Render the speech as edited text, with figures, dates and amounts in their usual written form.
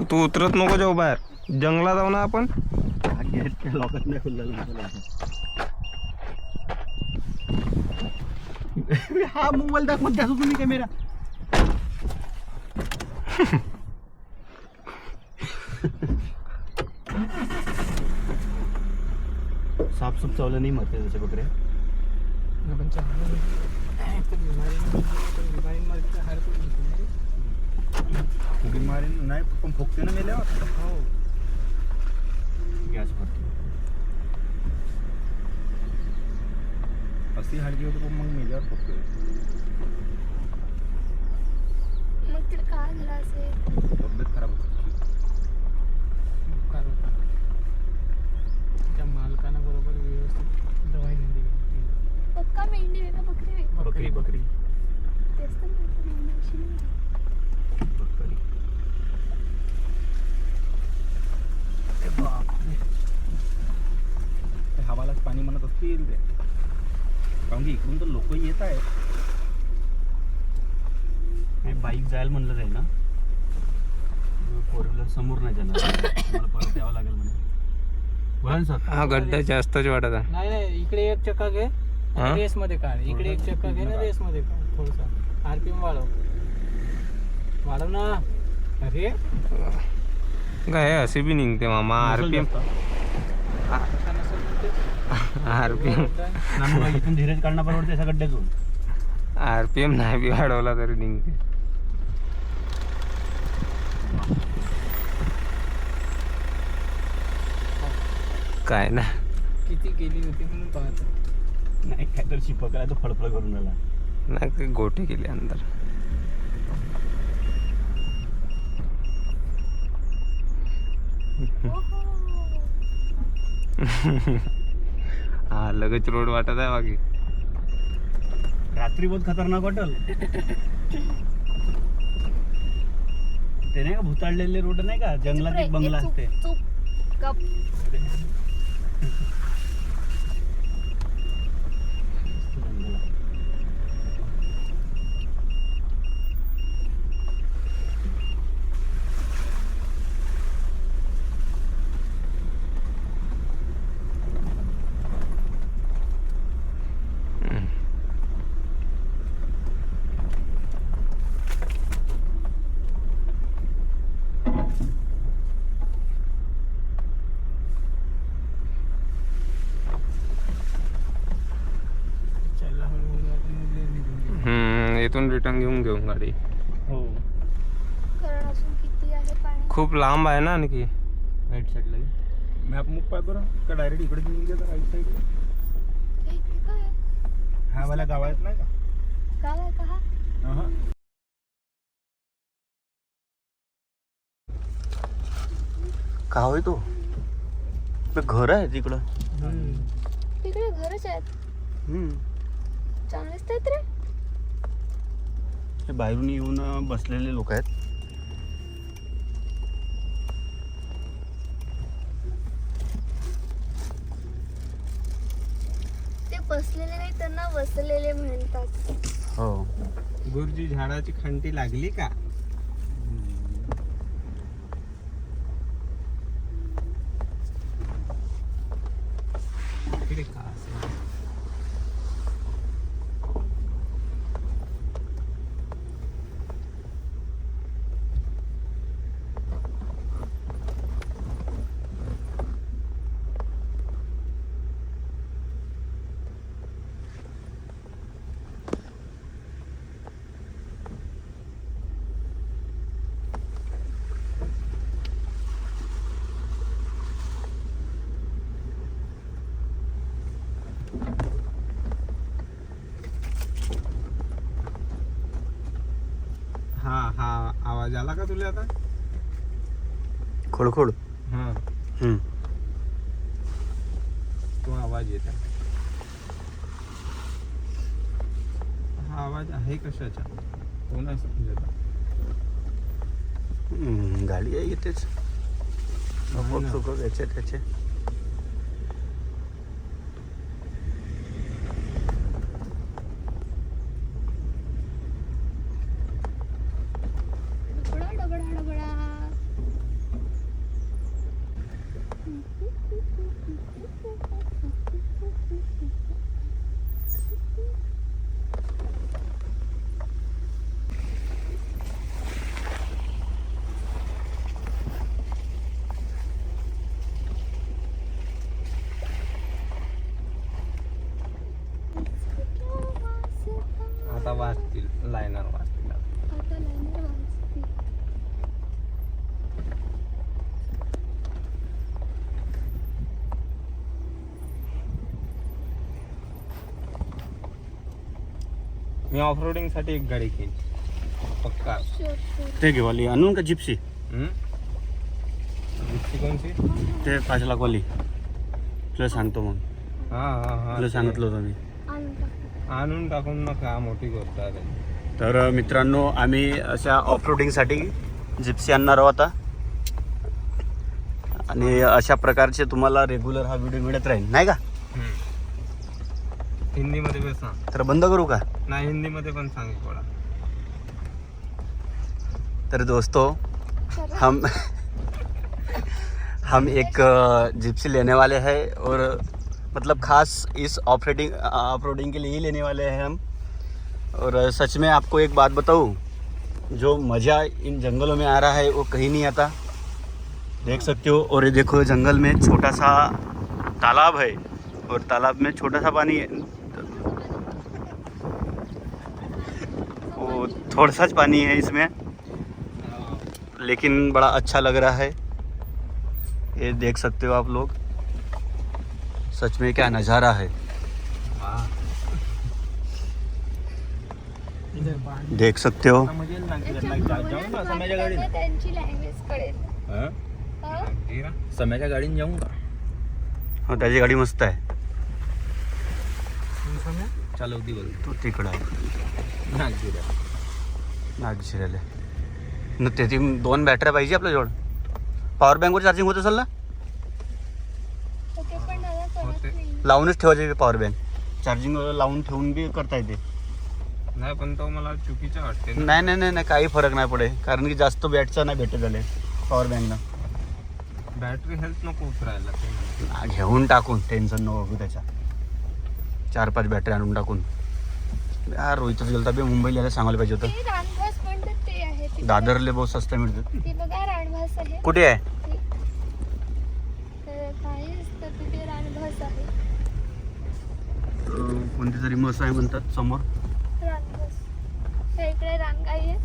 तू उतरत नको जाऊ बाहेर, जंगला जाऊ ना आपण. लॉकच नाही खुलला. हा मोबाईल दाखवत असो तुम्ही कॅमेरा. साफसूप चावलं नाही मरते त्याच्या बकऱ्या. बिमारी नाही पण फुकते ना मेल्यावर. हो गॅस भरते अशी हाडकी होती पण मग मेल्यावर फुकते. मग तिला काय झालं असेल? तब्येत खराब होती. त्या मालकानं बरोबर व्यवस्थित दवाई नाही दिली. पक्का मेंढी आहे का बकरी आहे? बकरी बकरी तेच तर म्हणते, मेंढी अशी नाही. बकरी. हवालाच पाणी म्हणत असतील ते, कारण की इकडून तर लोक येत आहेत. बाईक जायला म्हणलं जाईल ना, फोर व्हीलर समोर नाही जाणार, मला परत यावं लागेल म्हणे. बोला ना सर. हा गड्डा जास्तच वाटत आहे. नाही नाही, इकडे एक चक्का घे हा? रेस मध्ये काढ. इकडे एक चक्का घे ना रेस मध्ये काढ. थोडसा आरपीएम वाढव ना. अरे काय असे बी निघते मामा. आरपीएम आरपीएम इथून धीरज काढणं परवडते अशा गड्ड्यातून. आरपीएम नाही बी वाढवला तरी निघते. काय ना किती गेली होती म्हणून पाहतो. नाही काय तर शिपकला तो फळफळ करून राहिला. नाही काही गोटे गेले अंदर. हा लगेच रोड वाटत आहे बाकी. रात्री बहुत खतरनाक वाटल ते नाही का, भुताळलेले रोड नाही का, जंगलात एक बंगला असते. चूप गप. इथून रिटर्न घेऊन गाडी. हो कारण अजून किती आहे पाणी? खूप लांब आहे ना आणखी. राईट साईडला मॅप मुक पाय बरं का, डायरेक्ट इकडे निघून गेलं राईट साईडला. हे इकडे काय आहे? हा वाला गाव आहेत नाही का. गाव आहे का हा? का होय तो घर आहे तिकडं. तिकडे घरच आहेत. चांगलेच आहेत रे. हे बाहेरून येऊन बसलेले लोक आहेत. ते बसलेले नाही, त्यांना बसलेले म्हणतात. हो गुरुजी झाडाची खंटी लागली का? इकडे का असेल? हा हा आवाज आला का तुला आता? खोडखोड. हा तो आवाज येत आहे. हा आवाज आहे कशाचा? कोण समजत? गाडी आहे इथेच. याचे त्याचे डबडा डबडा डबडा. आता वाचतील लायनर वाचतील आता लाईनर वाजते. मी ऑफरोडिंग साठी एक गाडी घेईन पक्का. Sure sure. ते घेवाली आणून का जिप्सी जिप्सी कोणची? ते 5 लाख वाली तुला सांगतो मग. हा हा हा तुला सांगितलं होतं मी. आणून टाकू. आणून टाकून नका, मोठी गोष्ट आहे. तर मित्रांनो आम्ही अशा ऑफरोडिंगसाठी जिप्सी आणणार आहोत आता. आणि अशा प्रकारचे तुम्हाला रेग्युलर हा व्हिडिओ मिळत राहील नाही का. हिंदीमध्ये पण सांग. तर बंद करू का. नाही हिंदीमध्ये पण सांग थोडा. तर दोस्तों हम एक जिप्सी लेने वाले हैं और मतलब खास इस ऑफरोडिंग के लिए ही लेने वाले हैं हम. और सच में आपको एक बात बताऊं, जो मज़ा इन जंगलों में आ रहा है वो कहीं नहीं आता. देख सकते हो. और ये देखो जंगल में छोटा सा तालाब है और तालाब में छोटा सा पानी है. वो थोड़ा सा पानी है इसमें, लेकिन बड़ा अच्छा लग रहा है. ये देख सकते हो आप लोग, सच में क्या नज़ारा है. देख सकते हो. त्यांना त्यांची लँग्वेज कळेल. हा? सम्याच्या गाडीने जाऊ का? हो त्याची गाडी मस्त आहे. चालवती बरोबर. तो तिकडं आहे नागझिऱ्याला. न त्याची 2 बॅटऱ्या पाहिजे आपल्याजवळ. पॉवर बँकवर चार्जिंग होत असेल ना. तर ते पण मला कळत नाही. लावूनच ठेवायचे पॉवर बँक. चार्जिंग लावून ठेवून बी करता येते. नाही पण तो मला चुकीचं वाटते ना. नाही नाही नाही नाही काही फरक नाही पडे, कारण की जास्त बॅटचा नाही भेटत झाले पॉवर बँकनं. बॅटरी हेल्थ नको उतरायला ते म्हणते. घेऊन टाकून टेन्शन नको बघू त्याच्या. 4-5 बॅटरी आणून टाकून. यार रोहितच गेलता बे मुंबईला यायला सांगायला पाहिजे होतं. ते रानभास म्हणतात ते आहे ते. दादरले बहुत स्वस्त मिळतात. ती बघा रानभास आहे. कुठे आहे. ती. तर काही असतं तिथे रानभास आहे. कोणती तरी मस आहे म्हणतात समोर. रानभास. त्या इकडे रानगाई आहे.